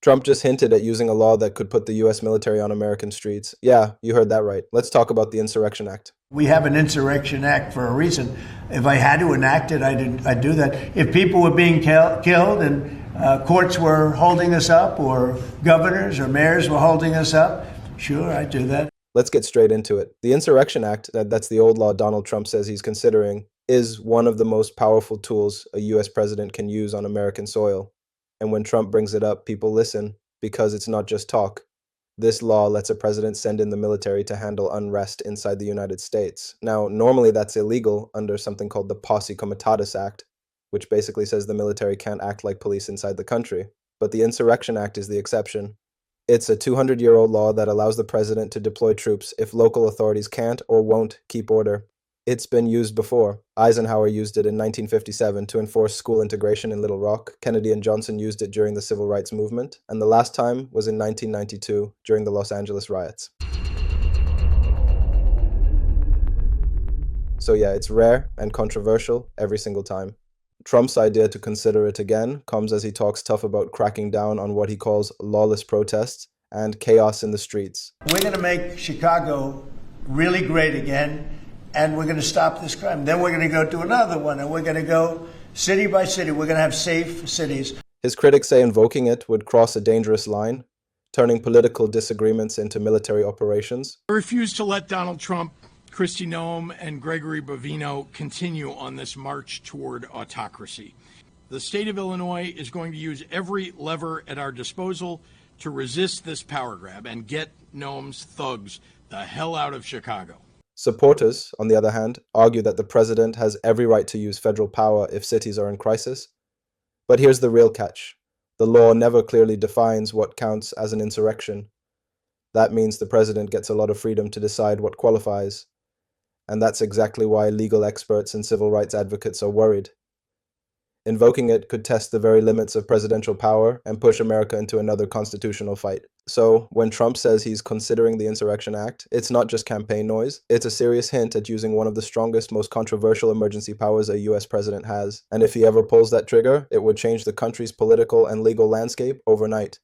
Trump just hinted at using a law that could put the US military on American streets. Yeah, you heard that right. Let's talk about the Insurrection Act. We have an Insurrection Act for a reason. If I had to enact it, I'd do that. If people were being killed and courts were holding us up, or governors or mayors were holding us up, sure, I'd do that. Let's get straight into it. The Insurrection Act, that's the old law Donald Trump says he's considering, is one of the most powerful tools a US president can use on American soil. And when Trump brings it up, people listen because it's not just talk. This law lets a president send in the military to handle unrest inside the United States. Now, normally that's illegal under something called the Posse Comitatus Act, which basically says the military can't act like police inside the country. But the Insurrection Act is the exception. It's a 200-year-old law that allows the president to deploy troops if local authorities can't or won't keep order. It's been used before. Eisenhower used it in 1957 to enforce school integration in Little Rock. Kennedy and Johnson used it during the Civil Rights Movement. And the last time was in 1992 during the Los Angeles riots. So yeah, it's rare and controversial every single time. Trump's idea to consider it again comes as he talks tough about cracking down on what he calls lawless protests and chaos in the streets. We're going to make Chicago really great again, and we're going to stop this crime. Then we're going to go to another one, and we're going to go city by city. We're going to have safe cities. His critics say invoking it would cross a dangerous line, turning political disagreements into military operations. I refuse to let Donald Trump, Kristi Noem, and Gregory Bovino continue on this march toward autocracy. The state of Illinois is going to use every lever at our disposal to resist this power grab and get Noem's thugs the hell out of Chicago. Supporters, on the other hand, argue that the president has every right to use federal power if cities are in crisis. But here's the real catch. The law never clearly defines what counts as an insurrection. That means the president gets a lot of freedom to decide what qualifies. And that's exactly why legal experts and civil rights advocates are worried. Invoking it could test the very limits of presidential power and push America into another constitutional fight. So, when Trump says he's considering the Insurrection Act, it's not just campaign noise. It's a serious hint at using one of the strongest, most controversial emergency powers a US president has. And if he ever pulls that trigger, it would change the country's political and legal landscape overnight.